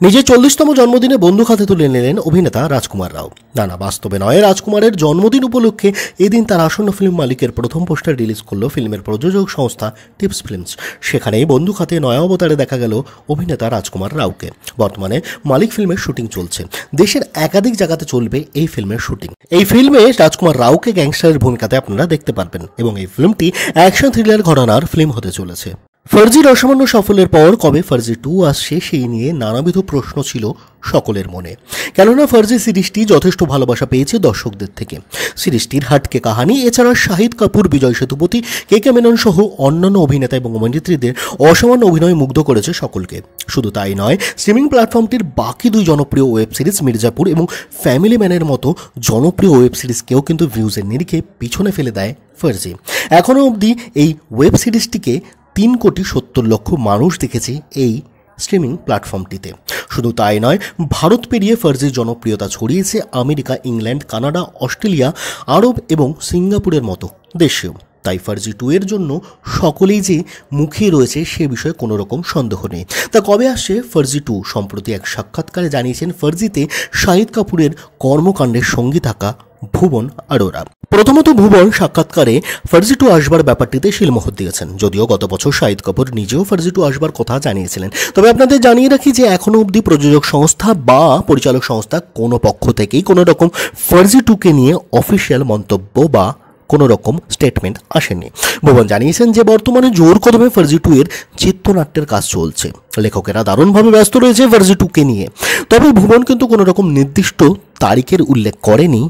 নিজের 40তম জন্মদিনে বন্দুক হাতে তুলে নিলেন অভিনেতা রাজকুমার রাও। না, বাস্তবে নয়, রাজকুমারের জন্মদিন উপলক্ষে এদিন তার আসন্ন ফিল্ম মালিকের প্রথম পোস্টার রিলিজ করল ফিল্মের প্রযোজক সংস্থা টিপস ফিল্মস। সেখানেই বন্দুক হাতে নয়া অবতারে দেখা গেল অভিনেতা রাজকুমার রাওকে। বর্তমানে মালিক ফিল্মের শুটিং চলছে। দেশের একাধিক জায়গাতে চলবে এই ফিল্মের শুটিং। এই ফিল্মে রাজকুমার রাওকে গ্যাংস্টারের ভূমিকাতে আপনারা দেখতে পারবেন এবং এই ফিল্মটি অ্যাকশন থ্রিলার ঘরানার ফিল্ম হতে চলেছে। ফার্জির অসামান্য সাফল্যের পর কবে ফার্জি 2 আসছে সেই নিয়ে নানাবিধ প্রশ্ন ছিল সকলের মনে। কেননা ফার্জি সিরিজটি যথেষ্ট ভালোবাসা পেয়েছে দর্শকদের থেকে। সিরিজটির হাটকে কাহানি, এছাড়া শাহিদ কাপুর, বিজয় সেতুপতি, কে মেনন সহ অন্যান্য অভিনেতা এবং অভিনেত্রীদের অসামান্য অভিনয় মুগ্ধ করেছে সকলকে। শুধু তাই নয়, স্ট্রিমিং প্ল্যাটফর্মটির বাকি দুই জনপ্রিয় ওয়েব সিরিজ মির্জাপুর এবং ফ্যামিলি ম্যানের মতো জনপ্রিয় ওয়েব সিরিজকেও কিন্তু ভিউজের নিরিখে পিছনে ফেলে দেয় ফার্জি। এখনও অবধি এই ওয়েব সিরিজটিকে 3,70,00,000 মানুষ দেখেছে এই স্ট্রিমিং প্ল্যাটফর্মটিতে। শুধু তাই নয়, ভারত পেরিয়ে ফার্জির জনপ্রিয়তা ছড়িয়েছে আমেরিকা, ইংল্যান্ড, কানাডা, অস্ট্রেলিয়া, আরব এবং সিঙ্গাপুরের মতো দেশেও। তাই ফার্জি 2 এর জন্য সকলেই যে মুখিয়ে রয়েছে সে বিষয়ে কোনো রকম সন্দেহ নেই। তা কবে আসছে ফার্জি 2? সম্প্রতি এক সাক্ষাৎকারে জানিয়েছেন ফার্জিতে শাহিদ কাপুরের কর্মকাণ্ডের সঙ্গী থাকা ভুবন আরোরা। প্রথমত ভুবন সাক্ষাৎকারে ফার্জি 2 আসবার ব্যাপারটিতে শিলমোহর দিয়েছেন। যদিও গত বছর শাহিদ কাপুর নিজেও ফার্জি 2 আসবার কথা জানিয়েছিলেন। তবে আপনাদের জানিয়ে রাখি যে এখনও অবধি প্রযোজক সংস্থা বা পরিচালক সংস্থা কোনো পক্ষ থেকেই কোনো রকম ফার্জি 2কে নিয়ে অফিসিয়াল মন্তব্য বা কোনো রকম স্টেটমেন্ট আসেনি। ভুবন জানিয়েছেন যে বর্তমানে জোর কদমে ফার্জি 2 এর চিত্রনাট্যের কাজ চলছে। লেখকেরা দারুণভাবে ব্যস্ত রয়েছে ফার্জি 2কে নিয়ে। তবে ভুবন কিন্তু কোনো রকম নির্দিষ্ট তারিখের উল্লেখ করেনি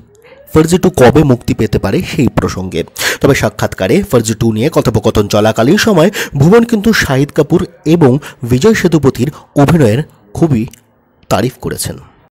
ফার্জি 2 কবে মুক্তি পেতে পারে সেই প্রসঙ্গে। তবে সাক্ষাৎকারে ফার্জি 2 নিয়ে কথোপকথন চলাকালীন সময় ভুবন কিন্তু শাহিদ কাপুর এবং বিজয় সেতুপতির অভিনয়ের খুবই তারিফ করেছেন।